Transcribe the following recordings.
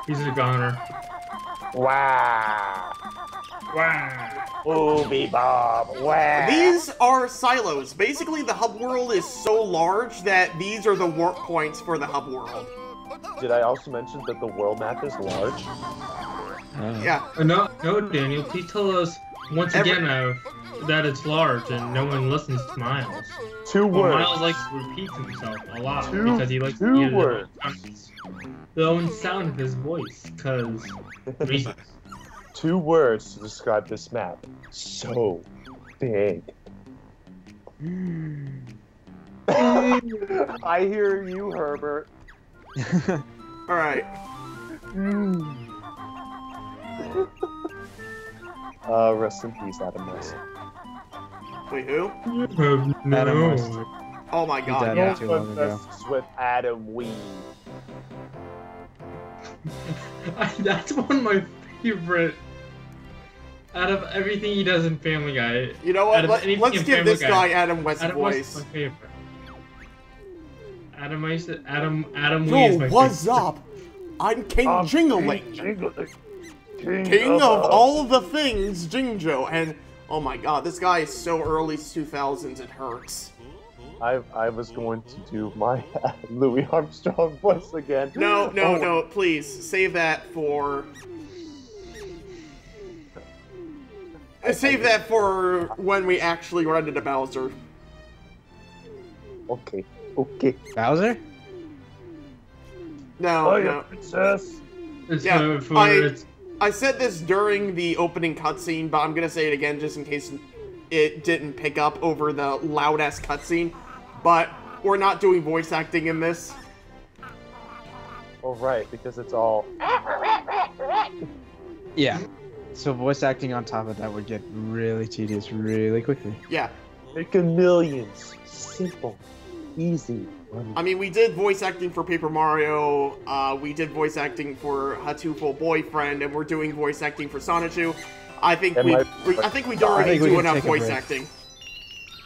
He's a goner. Wow. Wow. Ooby Bob. Wow. These are silos. Basically, the hub world is so large that these are the warp points for the hub world. Did I also mention that the world map is large? Yeah. No, Daniel, please tell us once again that it's large and no one listens to Miles. Two words. Miles likes to repeat himself a lot because he likes to two hear words. the own sound of his voice, because reasons. 2 words to describe this map. So big. I hear you, Herbert. Alright. Rest in peace, Adam West. Wait, who? No. West. Oh my god, died yeah. not too long ago. Messes with Adam Wee. That's one of my favorite. Out of everything he does in Family Guy. You know what? Let's in give Family this guy Adam West's Adam West is voice. my favorite. Adam Wee is Yo, my what's favorite. up? I'm King Jingling. King King of all the things, Jinjo. And, oh my god, this guy is so early 2000s, it hurts. I was going to do my Louis Armstrong voice again. No, please, save that for... Save that for when we actually run into Bowser. Okay. Bowser? No. Princess. It's Yeah, it's I said this during the opening cutscene, but I'm gonna say it again just in case it didn't pick up over the loud-ass cutscene. But we're not doing voice acting in this. Oh, right, because it's all... Yeah. So voice acting on top of that would get really tedious really quickly. Yeah. Making millions. Simple. Easy. I mean, we did voice acting for Paper Mario, we did voice acting for Hatoful Boyfriend, and we're doing voice acting for Sonichu. I think we already do enough voice acting.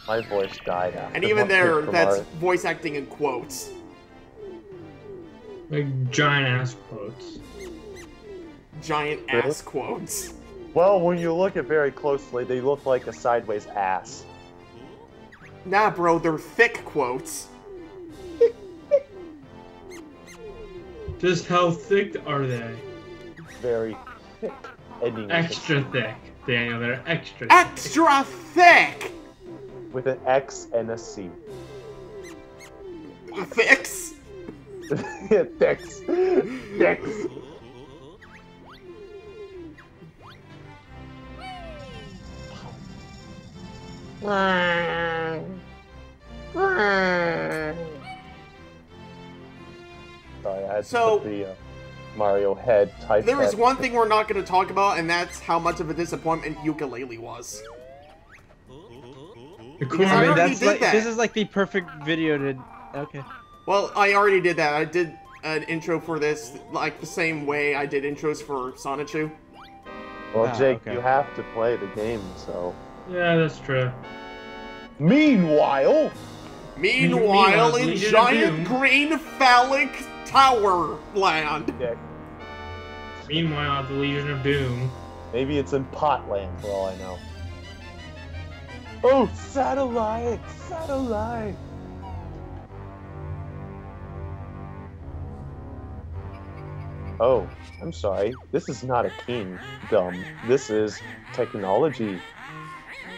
My voice died after. And even there, Paper that's Mario. voice acting in quotes. like giant ass quotes. Giant ass quotes. Well, when you look at very closely, they look like a sideways ass. Nah, bro, they're thick quotes. Just how thick are they? Very thick. Extra thick, Daniel. They're extra. Extra thick! With an X and a C. Fix? Thicks. Thicks. Sorry, I had to put the Mario head type. There is one thing we're not going to talk about, and that's how much of a disappointment Yooka-Laylee was. I mean, already did that. this is like the perfect video to. Okay. Well, I already did that. I did an intro for this, like the same way I did intros for Sonichu. Well, Jake, okay. you have to play the game, so. Yeah, that's true. Meanwhile, Meanwhile, in Legion of giant Doom. green phallic tower land. Dick, Meanwhile, the Legion of Doom. maybe it's in Potland for all I know. Oh, satellite! Satellite! Oh, I'm sorry. This is not a kingdom. This is technology.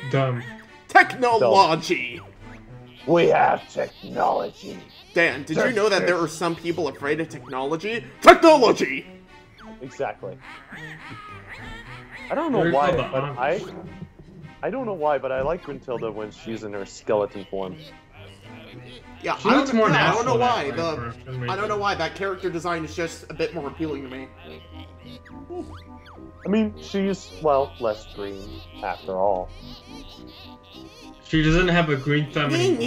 Dumb. Technology. We have technology. Dan, did you know that there are some people afraid of technology? Technology! Exactly. I don't know Very why, clever, but I don't know why, but I like Cuntilda when she's in her skeleton form. Yeah, She looks more I don't natural know why. that way for some I don't reason. know why. That character design is just a bit more appealing to me. I mean, she's, well, less green, after all. She doesn't have a green thumb anymore.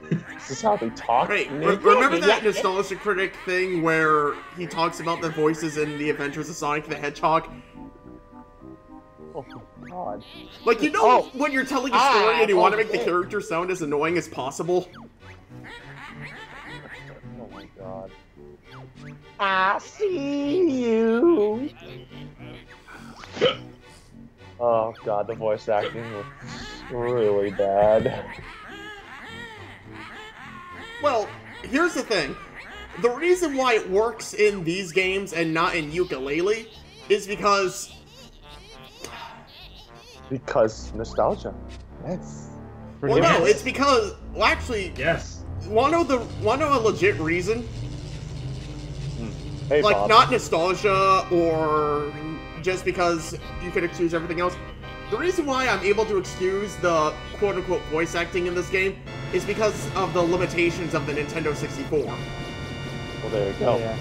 This is how they talk. Right, remember that Nostalgia Critic thing where he talks about the voices in The Adventures of Sonic the Hedgehog? Oh my god. Like, you know when you're telling a story and you want to make the character sound as annoying as possible? my god. I see you. Oh god, the voice acting was really bad. Well, here's the thing. The reason why it works in these games and not in Yooka-Laylee is because... Because nostalgia. Yes. Well, no, it's because... Well, actually... Yes. Wanna know a legit reason? Hey, like, Bob. not nostalgia or just because you could excuse everything else. The reason why I'm able to excuse the quote-unquote voice acting in this game is because of the limitations of the Nintendo 64. Well, there you go.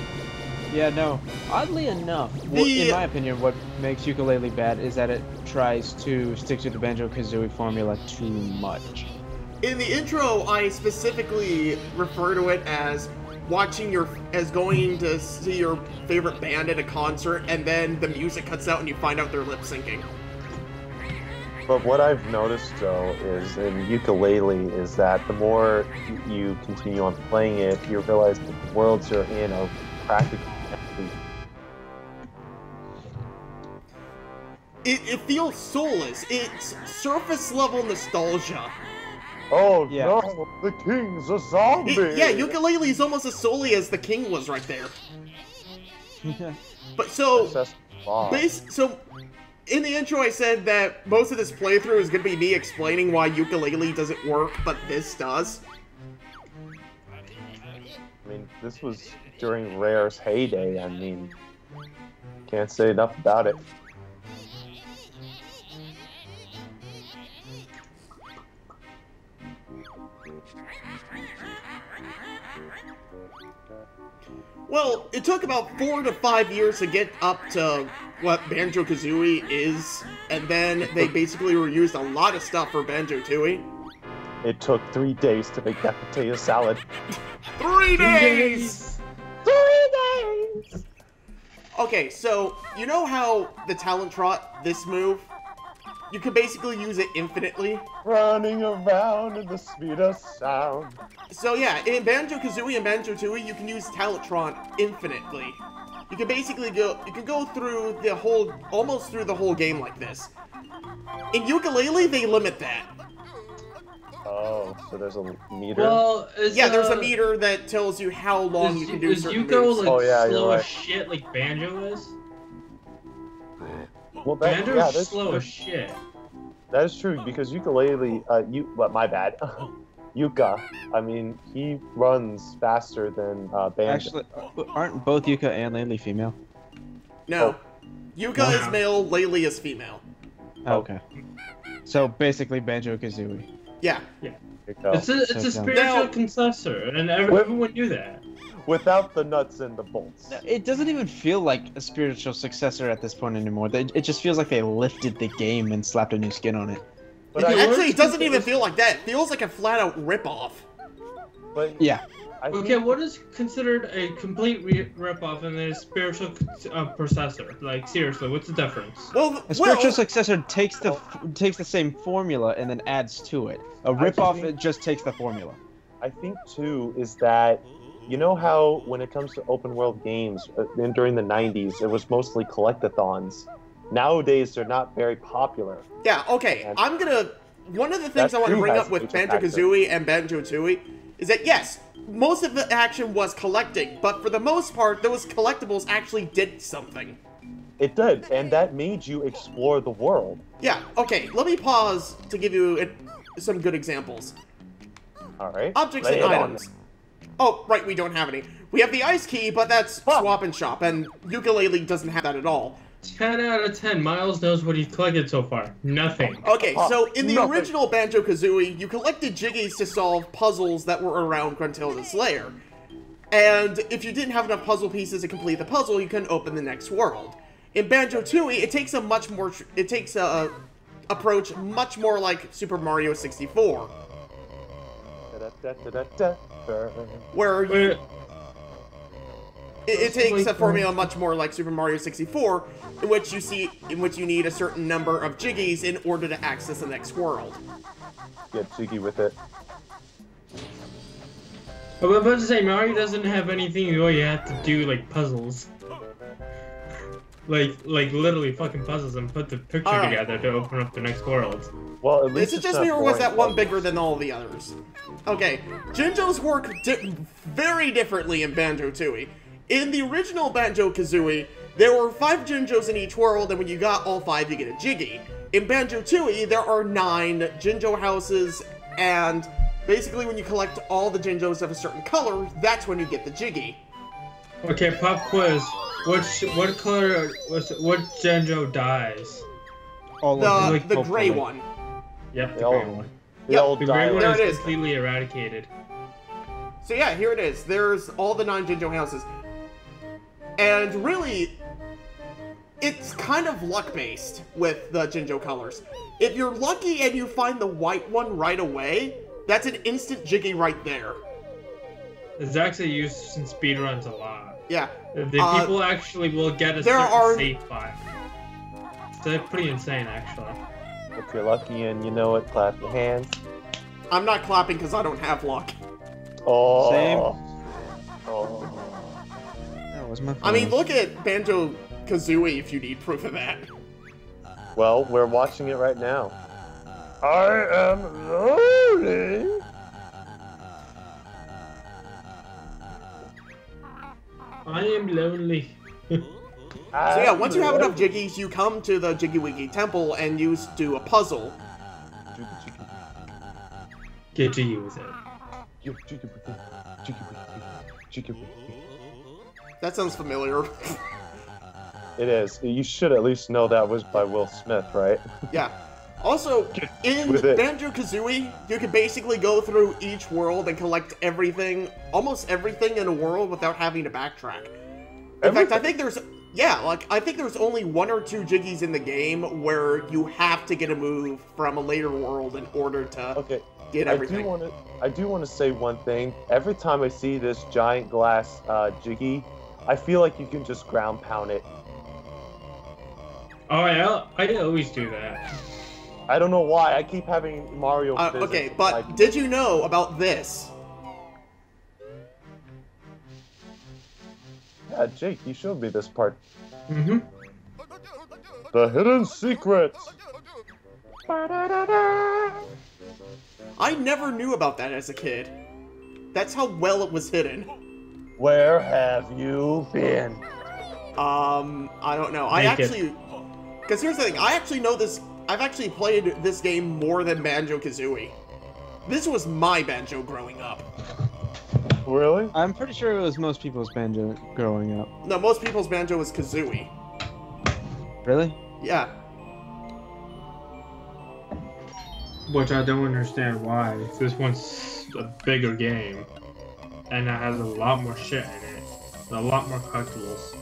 Yeah, no. Oddly enough, in my opinion, what makes Yooka-Laylee bad is that it tries to stick to the Banjo-Kazooie formula too much. In the intro, I specifically refer to it as going to see your favorite band at a concert, and then the music cuts out and you find out they're lip syncing. But what I've noticed, though, is in Yooka-Laylee is that the more you continue on playing it, you realize that the worlds you're in are practically empty. It feels soulless. It's surface-level nostalgia. Oh no, the king's a zombie! Yeah, Yooka-Laylee is almost as soul-y as the king was right there. But so in the intro I said that most of this playthrough is going to be me explaining why Yooka-Laylee doesn't work, but this does. I mean, this was during Rare's heyday. I mean, can't say enough about it. Well, it took about 4 to 5 years to get up to what Banjo-Kazooie is, and then they basically reused a lot of stuff for Banjo Tooie. It took 3 days to make that potato salad. 3 days! 3 days! Okay, so, you know how the Talent Trot, this move, you can basically use it infinitely? Running around in the speed of sound. So yeah, in Banjo-Kazooie and Banjo Tooie, you can use Talentron infinitely. You can basically go through the whole, almost through the whole game like this. In Yooka-Laylee, they limit that. Oh, so there's a meter? Well, yeah, there's a meter that tells you how long you can do certain moves. Is Yuko like yeah, slow right. as shit like Banjo is? Well, Banjo's slow as shit. That is true, because Yooka-Laylee, my bad. Yuka, I mean, he runs faster than Banjo. Actually, aren't both Yuka and Laylee female? No. Yuka is male, Laylee is female. Okay. So basically Banjo-Kazooie. Yeah. It's a spiritual successor, and everyone knew that. Without the nuts and the bolts. It doesn't even feel like a spiritual successor at this point anymore. It just feels like they lifted the game and slapped a new skin on it. But actually, it doesn't even feel like that. It feels like a flat-out rip-off. But yeah. Okay, what is considered a complete rip-off and a spiritual successor? Like, seriously, what's the difference? Well, a spiritual successor takes the same formula and then adds to it. A rip-off, it just takes the formula. I think, too, is that, you know how when it comes to open-world games, during the 90s, it was mostly collectathons. Nowadays, they're not very popular. Yeah, okay, one of the things I want to bring up with Banjo-Kazooie and Banjo Tooie is that, yes, most of the action was collecting, but for the most part, those collectibles actually did something. It did, and that made you explore the world. Yeah, okay, let me pause to give you some good examples. Alright. Objects and items. Oh, right, we don't have any. We have the ice key, but that's swap and shop, and Yooka-Laylee doesn't have that at all. 10 out of 10. Miles knows what he's collected so far. Nothing. Okay, so in the original Banjo-Kazooie, you collected Jiggies to solve puzzles that were around Cuntilda's lair. And if you didn't have enough puzzle pieces to complete the puzzle, you couldn't open the next world. In Banjo Tooie, it takes a approach much more like Super Mario 64. Where it takes a formula much more like Super Mario 64, in which you need a certain number of Jiggies in order to access the next world. Get Jiggy with it. I was about to say, Mario doesn't have anything where you have to do, like, puzzles. Like literally fucking puzzles and put the picture together to open up the next world. Well, at least is it just me, or was that one bigger than all the others? Okay, Jinjos work very differently in Banjo Tooie. In the original Banjo-Kazooie, there were 5 Jinjos in each world, and when you got all 5, you get a Jiggy. In Banjo Tooie, there are 9 Jinjo houses, and basically when you collect all the Jinjos of a certain color, that's when you get the Jiggy. Okay, pop quiz. What color what Jinjo dies? The gray one. Yep, the gray one. The gray one there is completely eradicated. So yeah, here it is. There's all the 9 Jinjo houses. And really, it's kind of luck-based with the Jinjo colors. If you're lucky and you find the white one right away, that's an instant Jiggy right there. It's actually used in speedruns a lot. Yeah. The people actually will get a certain safe spot. So they're pretty insane, actually. If you're lucky and you know it, clap your hands. I'm not clapping because I don't have luck. Oh. Same. Oh. That was my phone. I mean, look at Banjo-Kazooie if you need proof of that. Well, we're watching it right now. I am loading. I am lonely. So yeah, once you have enough Jiggies, you come to the Jiggy Wiggy Temple and you do a puzzle. Get Jiggy with it. That sounds familiar. It is. You should at least know that was by Will Smith, right? Yeah. Also, in Banjo-Kazooie, you can basically go through each world and collect everything, almost everything in a world without having to backtrack. In fact, I think there's, I think there's only 1 or 2 Jiggies in the game where you have to get a move from a later world in order to get everything. I do want to say one thing. Every time I see this giant glass Jiggy, I feel like you can just ground pound it. Oh, I always do that. I don't know why. I keep having Mario physics. Okay, but did you know about this? Yeah, Jake, you showed me this part. Mm-hmm. The hidden secrets. I never knew about that as a kid. That's how well it was hidden. Where have you been? I don't know. Because here's the thing. I actually know this. I've actually played this game more than Banjo-Kazooie. This was my Banjo growing up. Really? I'm pretty sure it was most people's Banjo growing up. No, most people's Banjo was Kazooie. Really? Yeah. Which I don't understand why. This one's a bigger game. And it has a lot more shit in it. A lot more collectibles.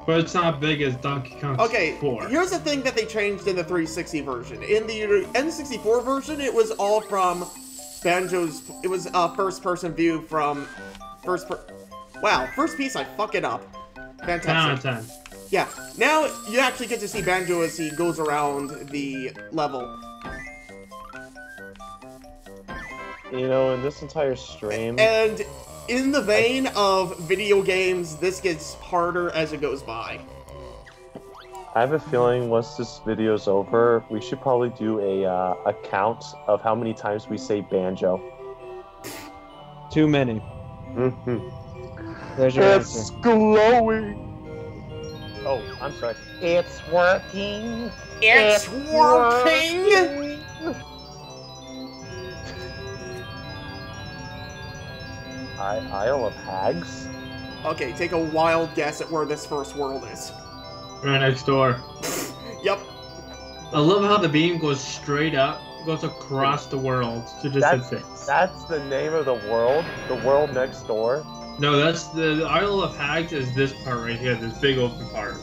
But it's not big as Donkey Kong 4. Okay, here's the thing that they changed in the 360 version. In the N64 version, it was all from Banjo's... It was a first-person view from... First piece, I fuck it up. Fantastic. 10 out of 10. Yeah, now you actually get to see Banjo as he goes around the level. You know, in this entire stream... And in the vein of video games, this gets harder as it goes by. I have a feeling once this video's over, we should probably do a count of how many times we say banjo. Too many. Mm-hmm. There's your It's answer. glowing! Oh, I'm sorry. It's working! It's working! Isle of Hags? Okay, take a wild guess at where this first world is. Right next door. Yep. I love how the beam goes straight up, goes across the world to just hit this. That's the name of the world next door? No, that's the Isle of Hags is this part right here, this big open part.